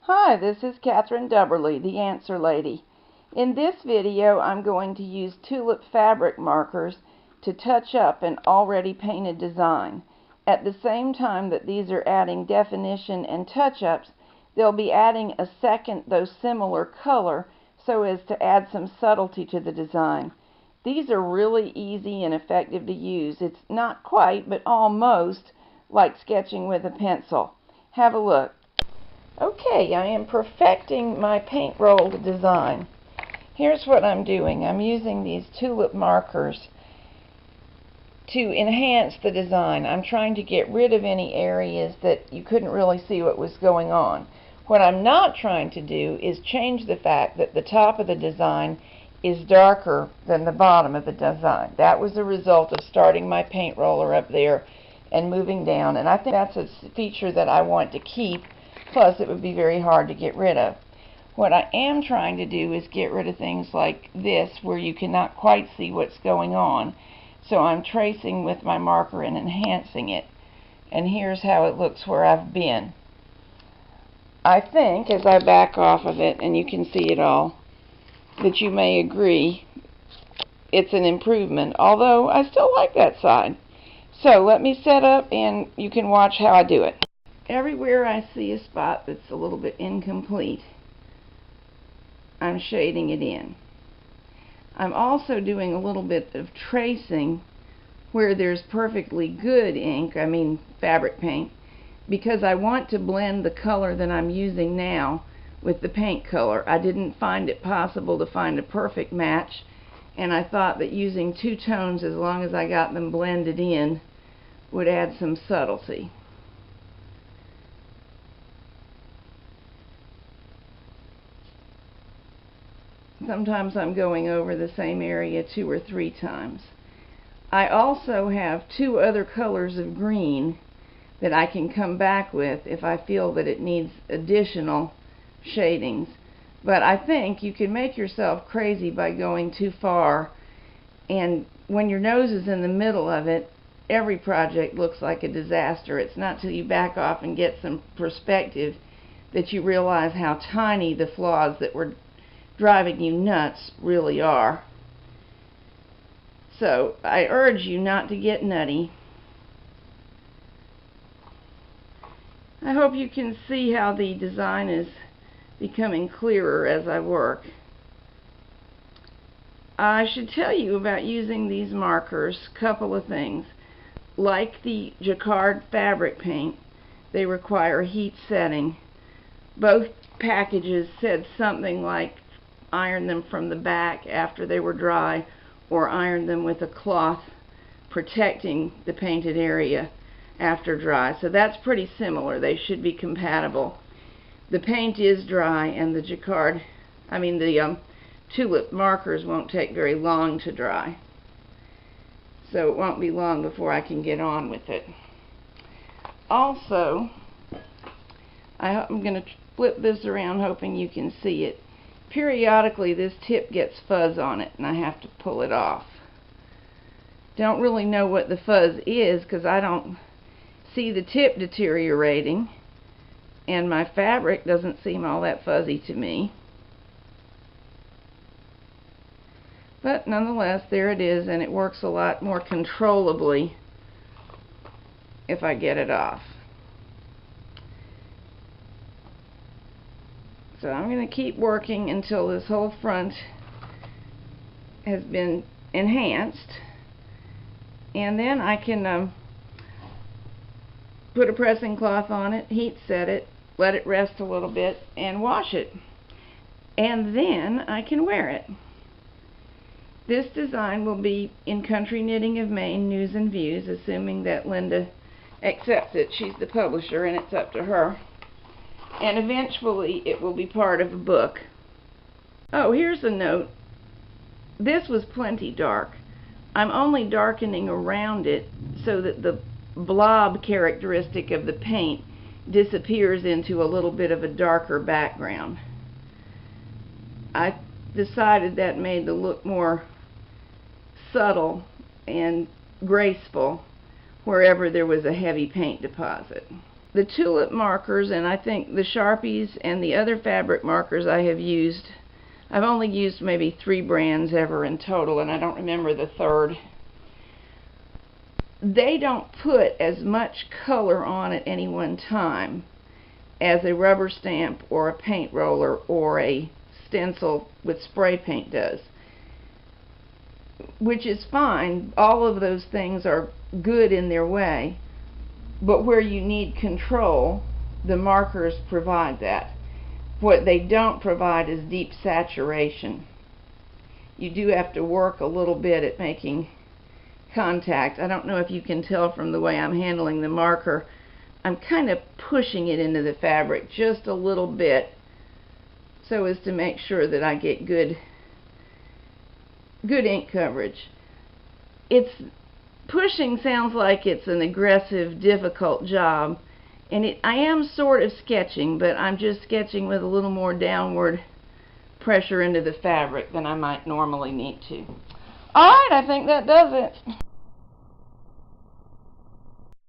Hi, this is Catherine Dubberly, the Answer Lady. In this video, I'm going to use Tulip fabric markers to touch up an already painted design. At the same time that these are adding definition and touch-ups, they'll be adding a second, though similar, color so as to add some subtlety to the design. These are really easy and effective to use. It's not quite, but almost, like sketching with a pencil. Have a look. Okay, I am perfecting my paint rolled design. Here's what I'm doing. I'm using these tulip markers to enhance the design. I'm trying to get rid of any areas that you couldn't really see what was going on. What I'm not trying to do is change the fact that the top of the design is darker than the bottom of the design. That was a result of starting my paint roller up there and moving down, and I think that's a feature that I want to keep. Plus, it would be very hard to get rid of. What I am trying to do is get rid of things like this, where you cannot quite see what's going on. So I'm tracing with my marker and enhancing it. And here's how it looks where I've been. I think, as I back off of it, and you can see it all, that you may agree it's an improvement, although I still like that side. So let me set up and you can watch how I do it. Everywhere I see a spot that's a little bit incomplete, I'm shading it in. I'm also doing a little bit of tracing where there's perfectly good ink, fabric paint, because I want to blend the color that I'm using now with the paint color. I didn't find it possible to find a perfect match, and I thought that using two tones, as long as I got them blended in, would add some subtlety. Sometimes I'm going over the same area 2 or 3 times. I also have 2 other colors of green that I can come back with if I feel that it needs additional shadings. But I think you can make yourself crazy by going too far, and when your nose is in the middle of it, every project looks like a disaster. It's not till you back off and get some perspective that you realize how tiny the flaws that were driving you nuts really are. So I urge you not to get nutty. I hope you can see how the design is becoming clearer as I work. I should tell you about using these markers. Couple of things. Like the jacquard fabric paint, they require heat setting. Both packages said something like iron them from the back after they were dry, or iron them with a cloth protecting the painted area after dry. So that's pretty similar. They should be compatible. The paint is dry, and the tulip markers won't take very long to dry. So it won't be long before I can get on with it. Also, I'm going to flip this around hoping you can see it. Periodically this tip gets fuzz on it and I have to pull it off. Don't really know what the fuzz is because I don't see the tip deteriorating, and my fabric doesn't seem all that fuzzy to me. But nonetheless, there it is, and it works a lot more controllably if I get it off. So I'm going to keep working until this whole front has been enhanced, and then I can put a pressing cloth on it, heat set it, let it rest a little bit, and wash it. And then I can wear it. This design will be in Country Knitting of Maine News and Views, assuming that Linda accepts it. She's the publisher and it's up to her. And eventually it will be part of a book. Oh, here's a note. This was plenty dark. I'm only darkening around it so that the blob characteristic of the paint disappears into a little bit of a darker background. I decided that made the look more subtle and graceful wherever there was a heavy paint deposit. the Tulip Markers, and I think the Sharpies and the other fabric markers I have used, I've only used maybe 3 brands ever in total, and I don't remember the third. They don't put as much color on at any one time as a rubber stamp or a paint roller or a stencil with spray paint does, which is fine. All of those things are good in their way, but where you need control, the markers provide that. What they don't provide is deep saturation. You do have to work a little bit at making contact. I don't know if you can tell from the way I'm handling the marker. I'm kind of pushing it into the fabric just a little bit so as to make sure that I get good ink coverage. Pushing sounds like it's an aggressive, difficult job, and I am sort of sketching, but I'm just sketching with a little more downward pressure into the fabric than I might normally need to. Alright, I think that does it.